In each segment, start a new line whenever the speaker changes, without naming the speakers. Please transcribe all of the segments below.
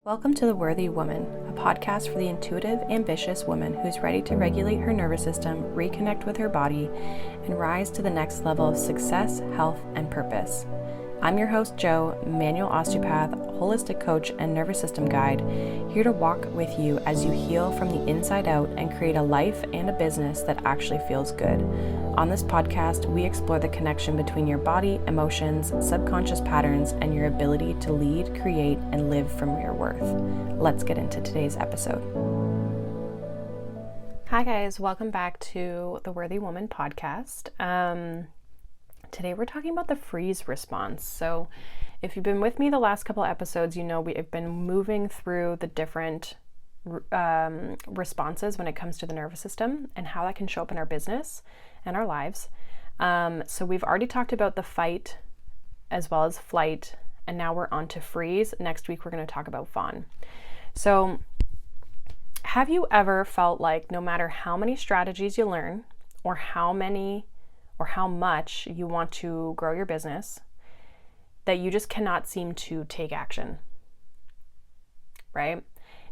Welcome to The Worthy Woman, a podcast for the intuitive, ambitious woman who's ready to regulate her nervous system, reconnect with her body, and rise to the next level of success, health, and purpose. I'm your host, Jo, manual osteopath, holistic coach, and nervous system guide, here to walk with you as you heal from the inside out and create a life and a business that actually feels good. On this podcast, we explore the connection between your body, emotions, subconscious patterns, and your ability to lead, create, and live from your worth. Let's get into today's episode. Hi guys, welcome back to the Worthy Woman podcast. Today we're talking about the freeze response. So if you've been with me the last couple of episodes, you know we've been moving through the different responses when it comes to the nervous system and how that can show up in our business and our lives. So we've already talked about the fight as well as flight, and now we're on to freeze. Next week we're going to talk about fawn. So have you ever felt like no matter how many strategies you learn or how much you want to grow your business, that you just cannot seem to take action, right?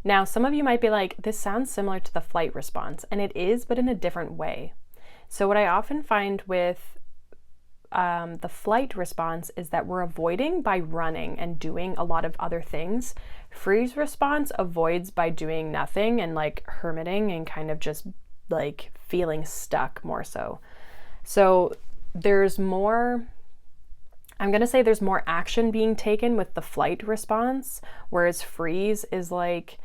Now, some of you might be like, this sounds similar to the flight response, and it is, but in a different way. So what I often find with the flight response is that we're avoiding by running and doing a lot of other things. Freeze response avoids by doing nothing and like hermiting and kind of just like feeling stuck more so. So there's more action being taken with the flight response, whereas freeze is like,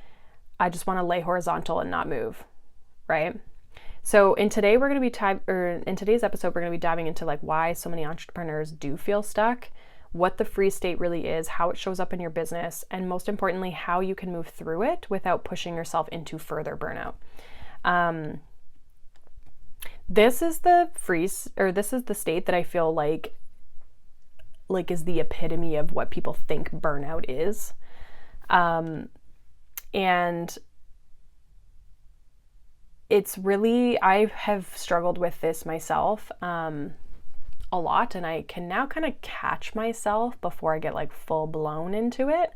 I just want to lay horizontal and not move, right? So in today's episode, we're going to be diving into like why so many entrepreneurs do feel stuck, what the freeze state really is, how it shows up in your business, and most importantly, how you can move through it without pushing yourself into further burnout. This is the state that I feel like is the epitome of what people think burnout is. And it's really, I have struggled with this myself a lot, and I can now kind of catch myself before I get like full blown into it.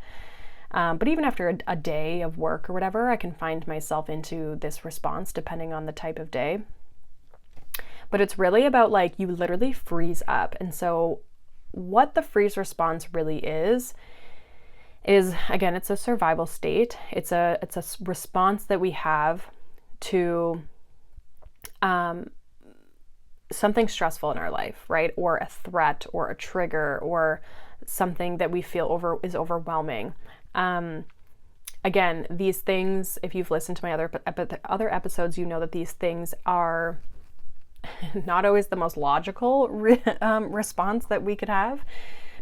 But even after a day of work or whatever, I can find myself into this response depending on the type of day. But it's really about like you literally freeze up. And so what the freeze response really is again, it's a survival state. It's a response that we have to something stressful in our life, right? Or a threat or a trigger or something that we feel is overwhelming. Again, these things, if you've listened to my other episodes, you know that these things are not always the most logical response that we could have,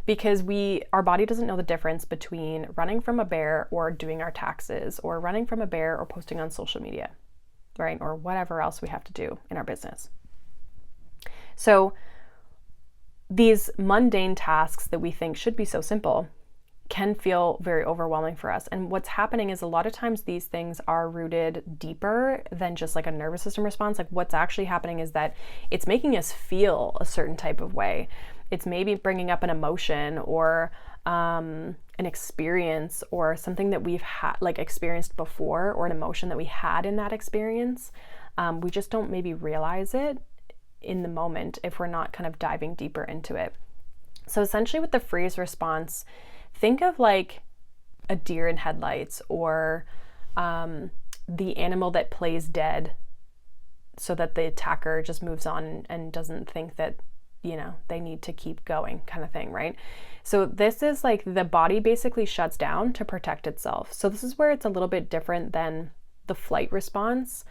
because our body doesn't know the difference between running from a bear or doing our taxes, or running from a bear or posting on social media, right? Or whatever else we have to do in our business. So these mundane tasks that we think should be so simple can feel very overwhelming for us. And what's happening is a lot of times these things are rooted deeper than just like a nervous system response. Like what's actually happening is that it's making us feel a certain type of way. It's maybe bringing up an emotion or an experience or something that we've experienced before, or an emotion that we had in that experience. We just don't maybe realize it in the moment if we're not kind of diving deeper into it. So essentially with the freeze response, think of like a deer in headlights, or the animal that plays dead so that the attacker just moves on and doesn't think that, they need to keep going kind of thing, right? So this is like the body basically shuts down to protect itself. So this is where it's a little bit different than the flight response.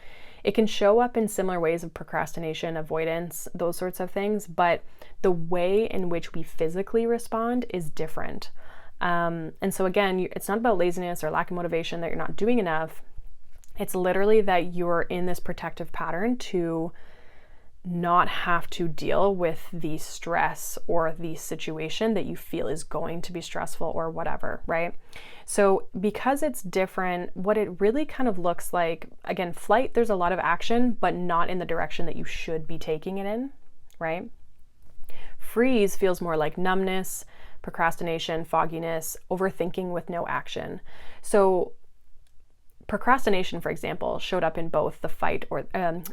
It can show up in similar ways of procrastination, avoidance, those sorts of things, but the way in which we physically respond is different. And so again, it's not about laziness or lack of motivation that you're not doing enough. It's literally that you're in this protective pattern to not have to deal with the stress or the situation that you feel is going to be stressful or whatever, right? So because it's different, what it really kind of looks like, again, flight, there's a lot of action, but not in the direction that you should be taking it in, right? Freeze feels more like numbness. procrastination, fogginess, overthinking with no action. So procrastination, for example, showed up in both the flight and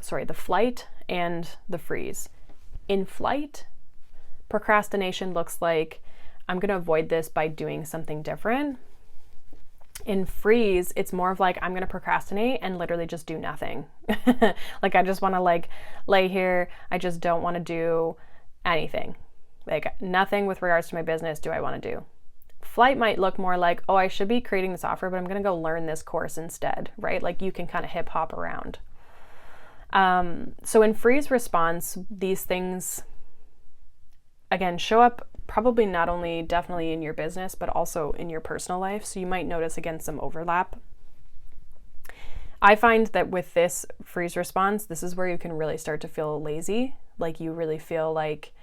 the freeze. In flight, procrastination looks like I'm going to avoid this by doing something different. In freeze, it's more of like I'm going to procrastinate and literally just do nothing. Like I just want to like lay here. I just don't want to do anything. Like nothing with regards to my business do I want to do. Flight might look more like, oh, I should be creating this offer, but I'm going to go learn this course instead, right? Like you can kind of hip hop around. So in freeze response, these things, again, show up probably not only definitely in your business, but also in your personal life. So you might notice, again, some overlap. I find that with this freeze response, this is where you can really start to feel lazy. Like you really feel like,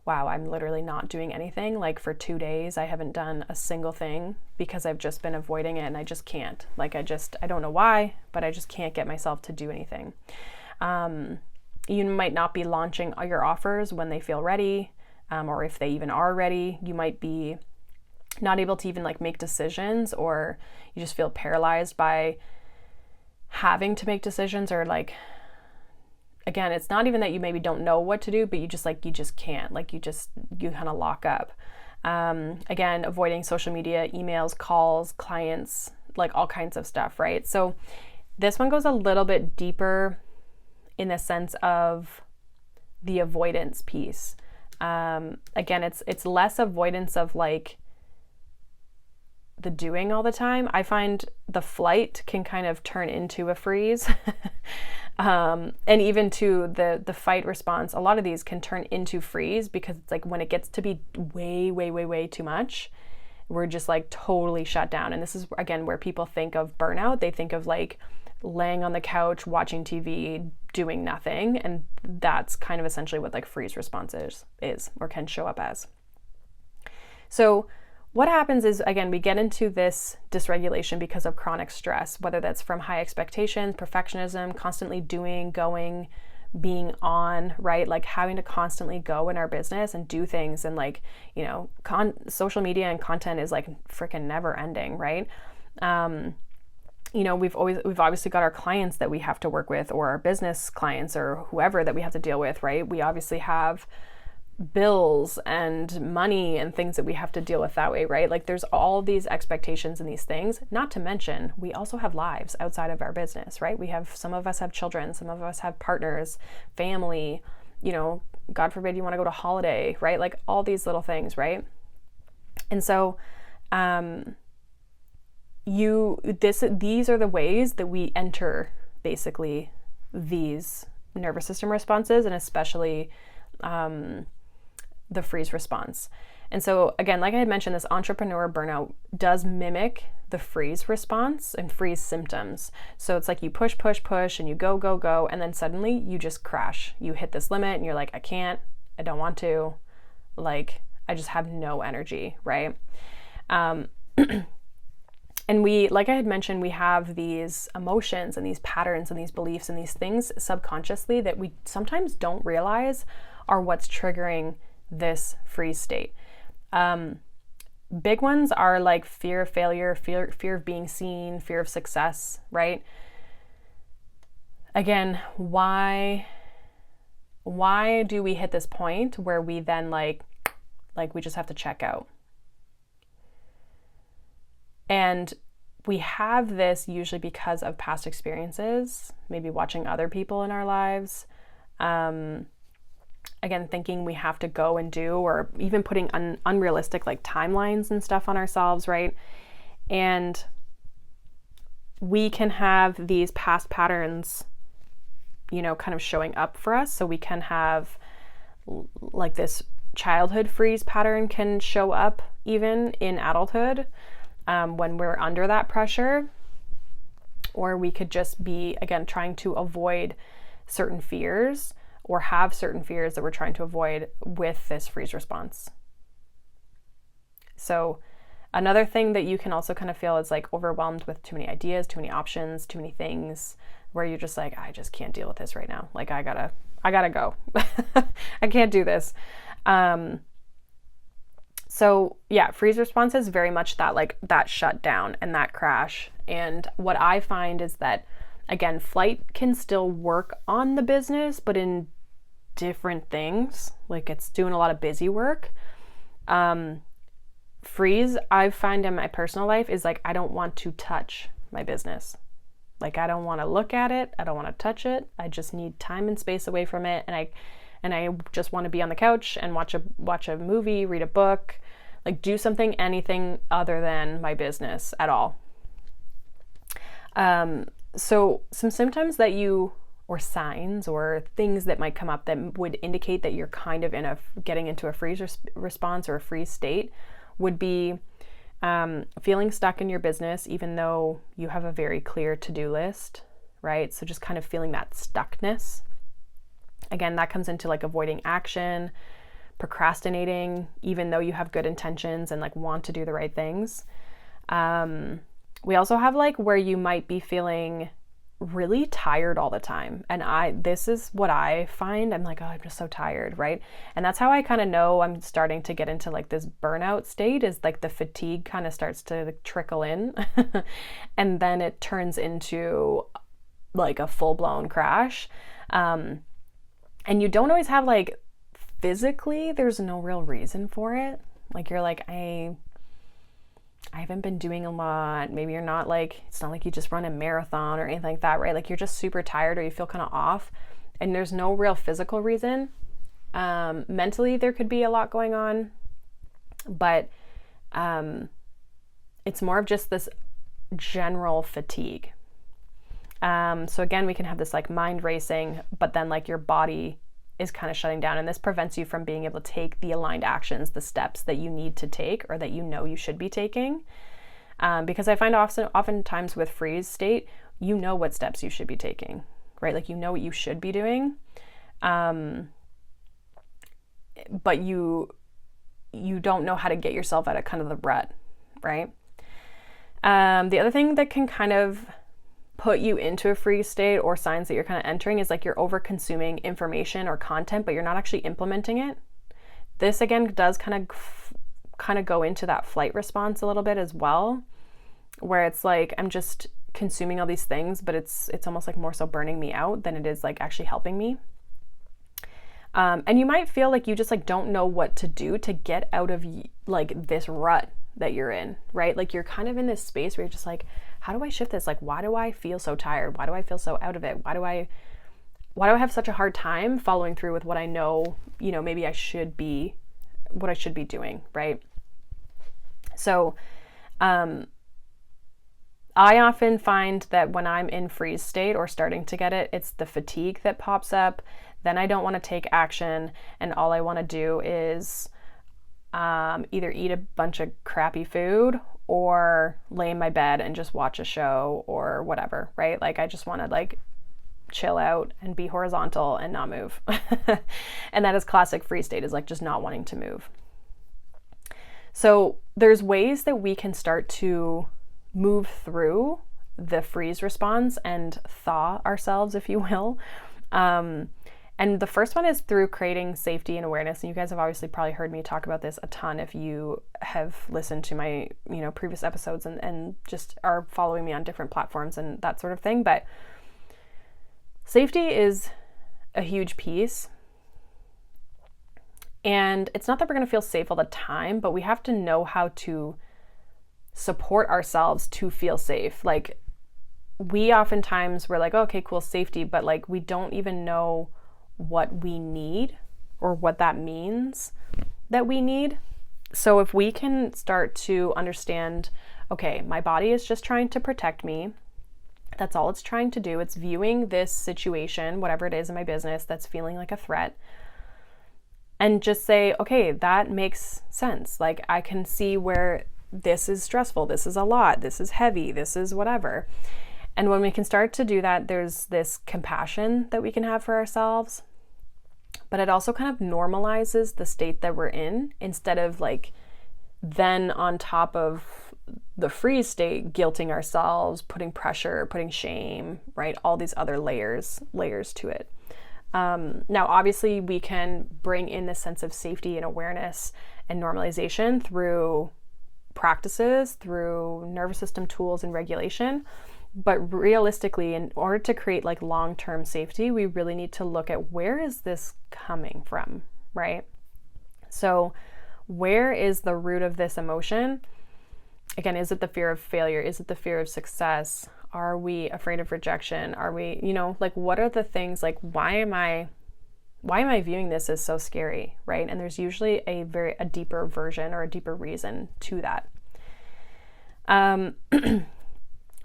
wow, I'm literally not doing anything. Like for 2 days, I haven't done a single thing because I've just been avoiding it and I just can't. Like I don't know why, but I just can't get myself to do anything. You might not be launching your offers when they feel ready. Or if they even are ready. You might be not able to even like make decisions, or you just feel paralyzed by having to make decisions, or like, again, it's not even that you maybe don't know what to do, but you just can't, like you kind of lock up. Again, avoiding social media, emails, calls, clients, like all kinds of stuff, right? So this one goes a little bit deeper in the sense of the avoidance piece. Again, it's less avoidance of like the doing all the time. I find the flight can kind of turn into a freeze. And even to the fight response, a lot of these can turn into freeze because it's like when it gets to be way, way, way, way too much, we're just like totally shut down. And this is, again, where people think of burnout. They think of like laying on the couch, watching TV, doing nothing. And that's kind of essentially what like freeze response is or can show up as. So what happens is, again, we get into this dysregulation because of chronic stress, whether that's from high expectations, perfectionism, constantly doing, going, being on, right? Like having to constantly go in our business and do things. And like, you know, social media and content is like freaking never ending, right? You know, we've obviously got our clients that we have to work with, or our business clients or whoever that we have to deal with, right? We obviously have bills and money and things that we have to deal with that way, right? Like there's all these expectations and these things, not to mention we also have lives outside of our business, right? Some of us have children, some of us have partners, family, you know, God forbid you want to go to holiday, right? Like all these little things, right? And so, these are the ways that we enter basically these nervous system responses, and especially the freeze response. And so again, like I had mentioned, this entrepreneur burnout does mimic the freeze response and freeze symptoms. So it's like you push, and you go, and then suddenly you just crash. You hit this limit and you're like, I can't, I don't want to, like, I just have no energy, right? And like I had mentioned, we have these emotions and these patterns and these beliefs and these things subconsciously that we sometimes don't realize are what's triggering this freeze state. Big ones are like fear of failure, fear of being seen, fear of success, right? Again, why do we hit this point where we then like we just have to check out? And we have this usually because of past experiences, maybe watching other people in our lives, again, thinking we have to go and do, or even putting unrealistic like timelines and stuff on ourselves, right? And we can have these past patterns, you know, kind of showing up for us. So we can have like this childhood freeze pattern can show up even in adulthood when we're under that pressure. Or we could just be, again, trying to avoid certain fears or have certain fears that we're trying to avoid with this freeze response. So another thing that you can also kind of feel is like overwhelmed with too many ideas, too many options, too many things, where you're just like, I just can't deal with this right now. Like I gotta go. I can't do this. So yeah, freeze response is very much that, like that shutdown and that crash. And what I find is that, again, flight can still work on the business, but in different things. Like it's doing a lot of busy work. Freeze, I find in my personal life, is like I don't want to touch my business. Like I don't want to look at it. I don't want to touch it. I just need time and space away from it. And I just want to be on the couch and watch a movie, read a book, like do anything other than my business at all. So some symptoms that or signs or things that might come up that would indicate that you're kind of getting into a freeze response or a freeze state would be feeling stuck in your business, even though you have a very clear to-do list, right? So just kind of feeling that stuckness. Again, that comes into like avoiding action, procrastinating, even though you have good intentions and like want to do the right things. We also have like where you might be feeling really tired all the time. And this is what I find. I'm like, oh, I'm just so tired, right? And that's how I kind of know I'm starting to get into like this burnout state, is like the fatigue kind of starts to trickle in and then it turns into like a full-blown crash. And you don't always have like physically, there's no real reason for it. Like you're like, I haven't been doing a lot. Maybe you're not like, it's not like you just run a marathon or anything like that, right? Like you're just super tired or you feel kind of off and there's no real physical reason. Mentally, there could be a lot going on, but it's more of just this general fatigue. So again, we can have this like mind racing, but then like your body is kind of shutting down, and this prevents you from being able to take the aligned actions, the steps that you need to take or that you know you should be taking. Because I find oftentimes with freeze state, you know what steps you should be taking, right? Like you know what you should be doing, but you don't know how to get yourself out of kind of the rut, right? The other thing that can kind of put you into a freeze state, or signs that you're kind of entering, is like you're over consuming information or content, but you're not actually implementing it. This again does kind of go into that flight response a little bit as well, where it's like I'm just consuming all these things, but it's almost like more so burning me out than it is like actually helping me. And you might feel like you just like don't know what to do to get out of like this rut that you're in, right? Like you're kind of in this space where you're just like, how do I shift this? Like, why do I feel so tired? Why do I feel so out of it? Why do I have such a hard time following through with what I know, maybe what I should be doing, right? So, I often find that when I'm in freeze state or starting to get it, it's the fatigue that pops up. Then I don't want to take action, and all I want to do is either eat a bunch of crappy food or lay in my bed and just watch a show or whatever, right? Like I just want to like chill out and be horizontal and not move. And that is classic freeze state, is like just not wanting to move. So there's ways that we can start to move through the freeze response and thaw ourselves, if you will. And the first one is through creating safety and awareness. And you guys have obviously probably heard me talk about this a ton if you have listened to my, previous episodes and just are following me on different platforms and that sort of thing. But safety is a huge piece. And it's not that we're going to feel safe all the time, but we have to know how to support ourselves to feel safe. Like we oftentimes we're like, oh, okay, cool, safety, but like we don't even know what we need or what that means that we need. So if we can start to understand, okay, my body is just trying to protect me. That's all it's trying to do. It's viewing this situation, whatever it is in my business that's feeling like a threat, and just say, okay, that makes sense. Like I can see where this is stressful. This is a lot. This is heavy. This is whatever. And when we can start to do that, there's this compassion that we can have for ourselves, but it also kind of normalizes the state that we're in, instead of like then on top of the freeze state, guilting ourselves, putting pressure, putting shame, right? All these other layers to it. Now, obviously we can bring in this sense of safety and awareness and normalization through practices, through nervous system tools and regulation. But realistically, in order to create like long-term safety, we really need to look at where is this coming from, right? So where is the root of this emotion? Again, is it the fear of failure? Is it the fear of success? Are we afraid of rejection? Are we, like what are the things, like why am I viewing this as so scary, right? And there's usually a deeper version or a deeper reason to that.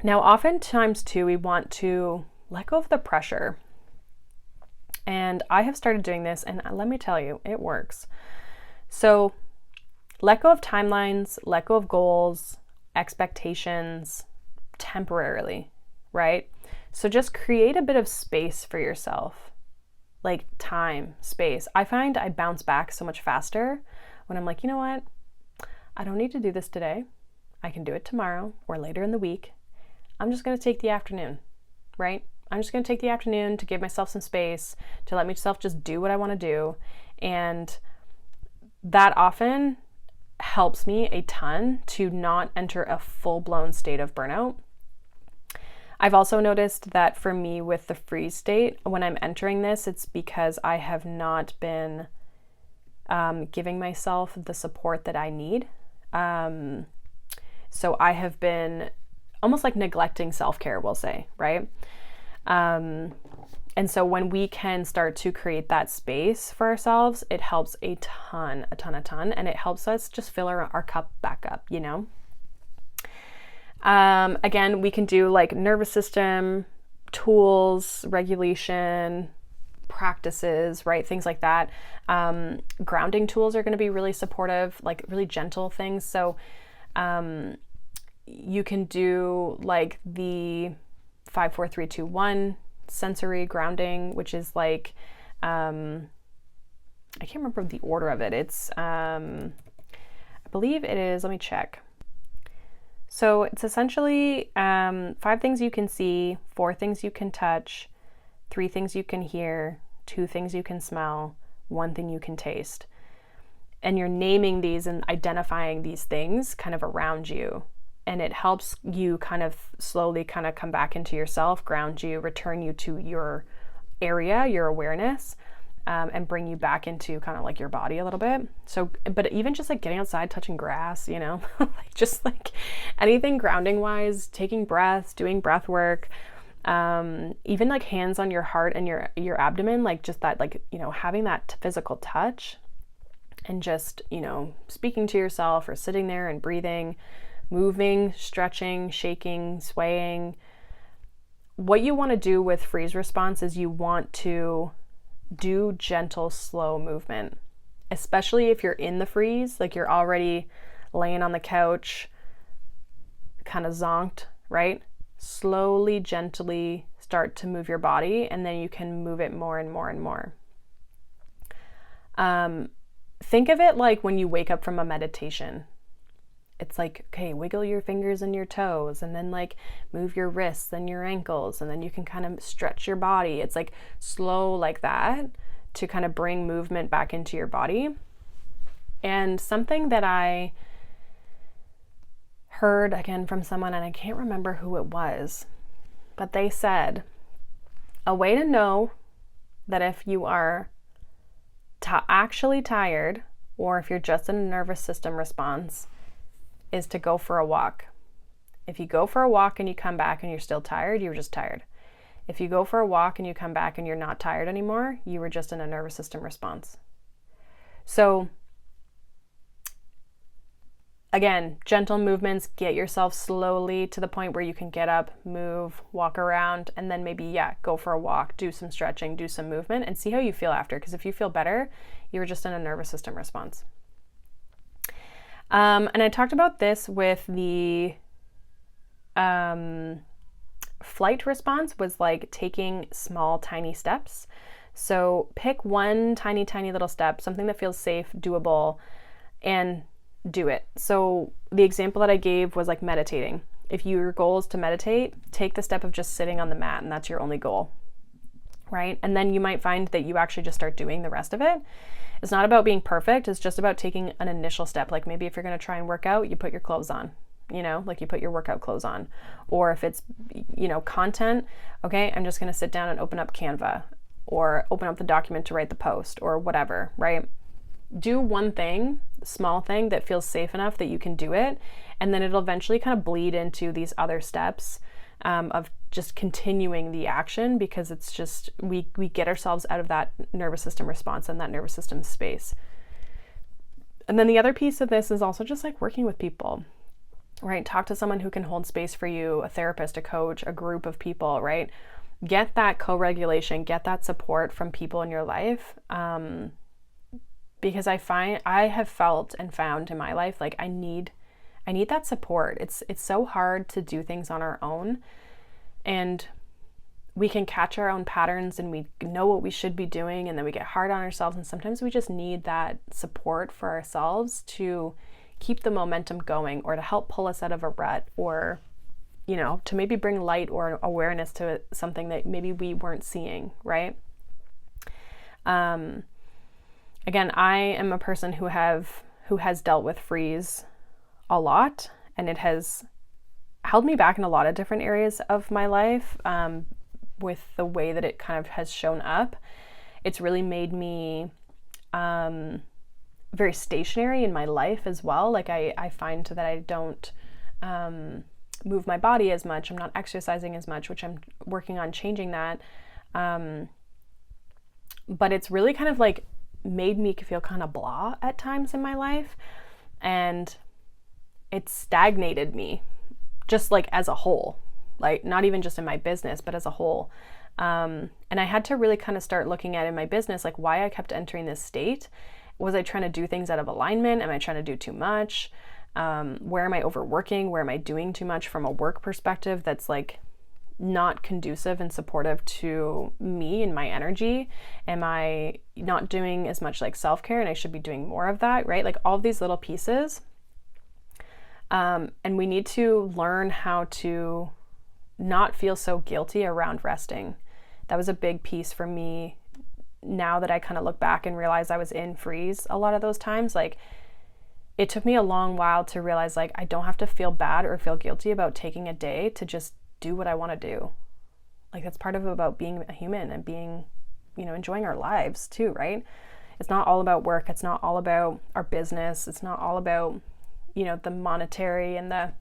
Now, oftentimes too, we want to let go of the pressure. And I have started doing this, and let me tell you, it works. So let go of timelines, let go of goals, expectations temporarily, right? So just create a bit of space for yourself, like time, space. I find I bounce back so much faster when I'm like, you know what? I don't need to do this today. I can do it tomorrow or later in the week. I'm just going to take the afternoon, right? I'm just going to take the afternoon to give myself some space, to let myself just do what I want to do. And that often helps me a ton to not enter a full-blown state of burnout. I've also noticed that for me with the freeze state, when I'm entering this, it's because I have not been giving myself the support that I need. So I have been almost like neglecting self-care, we'll say, right? And so when we can start to create that space for ourselves, it helps a ton, and it helps us just fill our cup back up, Again, we can do like nervous system tools, regulation, practices, right? Things like that. Grounding tools are going to be really supportive, like really gentle things. So you can do like the 5, 4, 3, 2, 1 sensory grounding, which is like, I can't remember the order of it. It's, I believe it is, let me check. So it's essentially 5 things you can see, 4 things you can touch, 3 things you can hear, 2 things you can smell, 1 thing you can taste. And you're naming these and identifying these things kind of around you. And it helps you kind of slowly kind of come back into yourself, ground you, return you to your area, your awareness, and bring you back into kind of like your body a little bit. So, but even just like getting outside, touching grass, like just like anything grounding wise, taking breaths, doing breath work, even like hands on your heart and your abdomen, like just that, like, having that physical touch and just, speaking to yourself or sitting there and breathing, moving, stretching, shaking, swaying. What you want to do with freeze response is you want to do gentle, slow movement, especially if you're in the freeze, like you're already laying on the couch, kind of zonked, right? Slowly, gently start to move your body, and then you can move it more and more and more. Think of it like when you wake up from a meditation. It's like, okay, wiggle your fingers and your toes, and then like move your wrists and your ankles, and then you can kind of stretch your body. It's like slow like that to kind of bring movement back into your body. And something that I heard again from someone, and I can't remember who it was, but they said a way to know that if you are actually tired, or if you're just in a nervous system response, is to go for a walk. If you go for a walk and you come back and you're still tired, you were just tired. If you go for a walk and you come back and you're not tired anymore, you were just in a nervous system response. So again, gentle movements, get yourself slowly to the point where you can get up, move, walk around, and then maybe, go for a walk, do some stretching, do some movement, and see how you feel after. Because if you feel better, you were just in a nervous system response. And I talked about this with the flight response, was like taking small, tiny steps. So pick one tiny, tiny little step, something that feels safe, doable, and do it. So the example that I gave was like meditating. If your goal is to meditate, take the step of just sitting on the mat, and that's your only goal, right? And then you might find that you actually just start doing the rest of it. It's not about being perfect. It's just about taking an initial step. Like maybe if you're going to try and work out, you put your clothes on, like you put your workout clothes on. Or if it's, content, okay, I'm just going to sit down and open up Canva or open up the document to write the post or whatever, right? Do one thing, small thing that feels safe enough that you can do it. And then it'll eventually kind of bleed into these other steps of just continuing the action, because it's just, we get ourselves out of that nervous system response and that nervous system space. And then the other piece of this is also just like working with people, right? Talk to someone who can hold space for you, a therapist, a coach, a group of people, right? Get that co-regulation, get that support from people in your life. Because I have felt and found in my life, like I need that support. It's so hard to do things on our own, and we can catch our own patterns and we know what we should be doing, and then we get hard on ourselves, and sometimes we just need that support for ourselves to keep the momentum going, or to help pull us out of a rut, or to maybe bring light or awareness to something that maybe we weren't seeing, right? Again, I am a person who has dealt with freeze a lot, and it has held me back in a lot of different areas of my life with the way that it kind of has shown up. It's really made me very stationary in my life as well. Like I find that I don't move my body as much. I'm not exercising as much, which I'm working on changing that. But it's really kind of like made me feel kind of blah at times in my life, and it stagnated me just like as a whole, like not even just in my business, but as a whole. And I had to really kind of start looking at in my business, like why I kept entering this state. Was I trying to do things out of alignment? Am I trying to do too much? Where am I overworking? Where am I doing too much from a work perspective that's like not conducive and supportive to me and my energy? Am I not doing as much like self-care, and I should be doing more of that, right? Like all these little pieces. And we need to learn how to not feel so guilty around resting. That was a big piece for me now that I kind of look back and realize I was in freeze a lot of those times. Like it took me a long while to realize like I don't have to feel bad or feel guilty about taking a day to just do what I want to do. Like that's part of about being a human and being, enjoying our lives too, right? It's not all about work. It's not all about our business. It's not all about, the monetary and the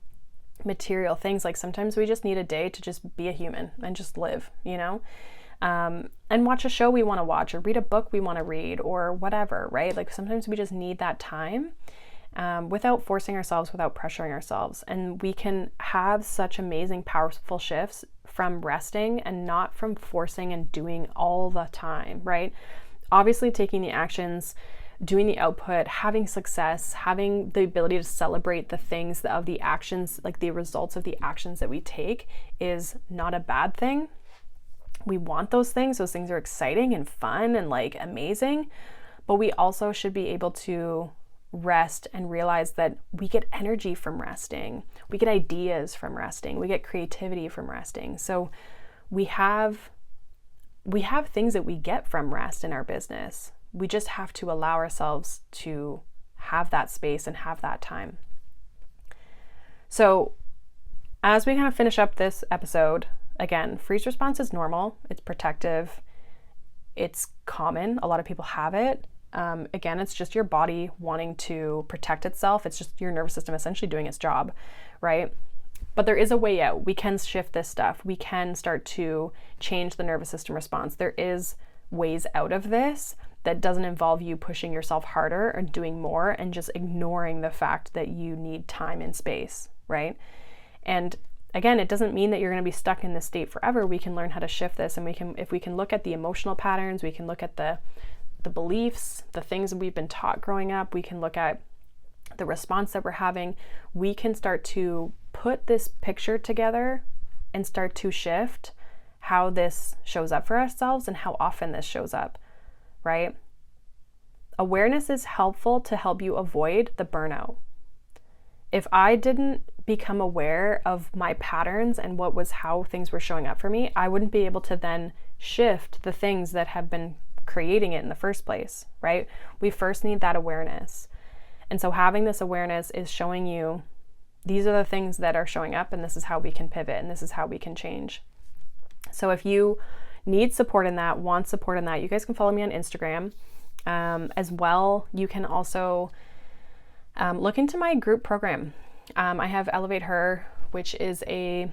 material things. Like sometimes we just need a day to just be a human and just live, and watch a show we want to watch, or read a book we want to read, or whatever, right? Like sometimes we just need that time. Without forcing ourselves, without pressuring ourselves. And we can have such amazing, powerful shifts from resting and not from forcing and doing all the time, right? Obviously, taking the actions, doing the output, having success, having the ability to celebrate the things of the actions, like the results of the actions that we take, is not a bad thing. We want those things. Those things are exciting and fun and like amazing. But we also should be able to rest and realize that we get energy from resting. We get ideas from resting. We get creativity from resting. So we have things that we get from rest in our business. We just have to allow ourselves to have that space and have that time. So as we kind of finish up this episode, again, freeze response is normal. It's protective. It's common. A lot of people have it. Again, it's just your body wanting to protect itself. It's just your nervous system essentially doing its job, right? But there is a way out. We can shift this stuff. We can start to change the nervous system response. There is ways out of this that doesn't involve you pushing yourself harder or doing more and just ignoring the fact that you need time and space, right? And again, it doesn't mean that you're going to be stuck in this state forever. We can learn how to shift this, and if we can look at the emotional patterns, we can look at the beliefs, the things that we've been taught growing up, we can look at the response that we're having. We can start to put this picture together and start to shift how this shows up for ourselves and how often this shows up, right? Awareness is helpful to help you avoid the burnout. If I didn't become aware of my patterns and how things were showing up for me, I wouldn't be able to then shift the things that have been creating it in the first place, right? We first need that awareness. And so having this awareness is showing you these are the things that are showing up, and this is how we can pivot, and this is how we can change. So if you need support in that, want support in that, you guys can follow me on Instagram. As well, you can also look into my group program. I have Elevate Her, which is a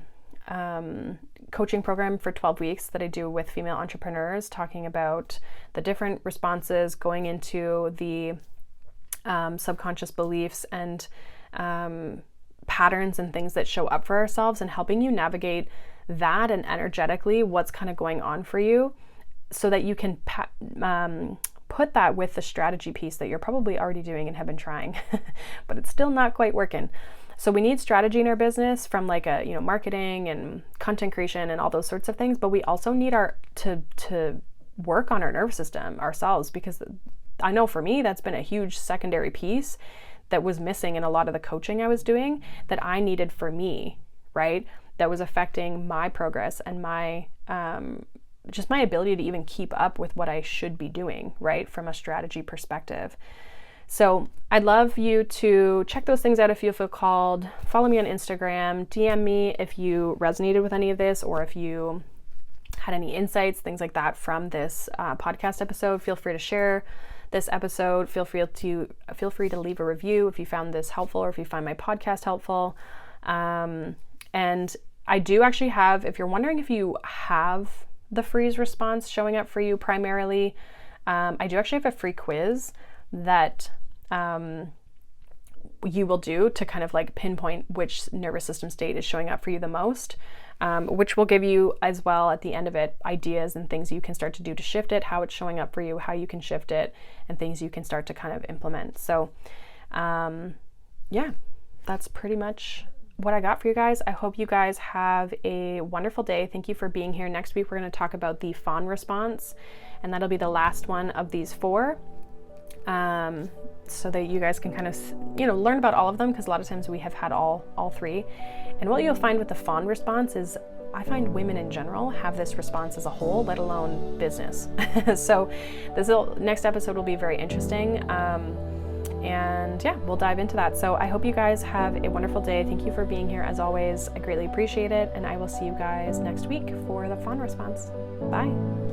coaching program for 12 weeks that I do with female entrepreneurs, talking about the different responses, going into the subconscious beliefs and patterns and things that show up for ourselves, and helping you navigate that and energetically what's kind of going on for you, so that you can put that with the strategy piece that you're probably already doing and have been trying, but it's still not quite working. So we need strategy in our business from like marketing and content creation and all those sorts of things, but we also need to work on our nervous system ourselves, because I know for me that's been a huge secondary piece that was missing in a lot of the coaching I was doing that I needed for me, right? That was affecting my progress and my just my ability to even keep up with what I should be doing, right? From a strategy perspective. So I'd love you to check those things out if you feel called. Follow me on Instagram, DM me if you resonated with any of this, or if you had any insights, things like that from this podcast episode. Feel free to share this episode. Feel free to leave a review if you found this helpful, or if you find my podcast helpful. And I do actually have, if you're wondering if you have the freeze response showing up for you primarily, I do actually have a free quiz that you will do to kind of like pinpoint which nervous system state is showing up for you the most, which will give you as well at the end of it ideas and things you can start to do to shift it, how it's showing up for you, how you can shift it, and things you can start to kind of implement. So yeah, that's pretty much what I got for you guys. I hope you guys have a wonderful day. Thank you for being here. Next week, we're going to talk about the fawn response, and that'll be the last one of these 4. So that you guys can kind of, learn about all of them, because a lot of times we have had all 3. And what you'll find with the fawn response is I find women in general have this response as a whole, let alone business. So next episode will be very interesting. And yeah, we'll dive into that. So I hope you guys have a wonderful day. Thank you for being here as always. I greatly appreciate it. And I will see you guys next week for the fawn response. Bye.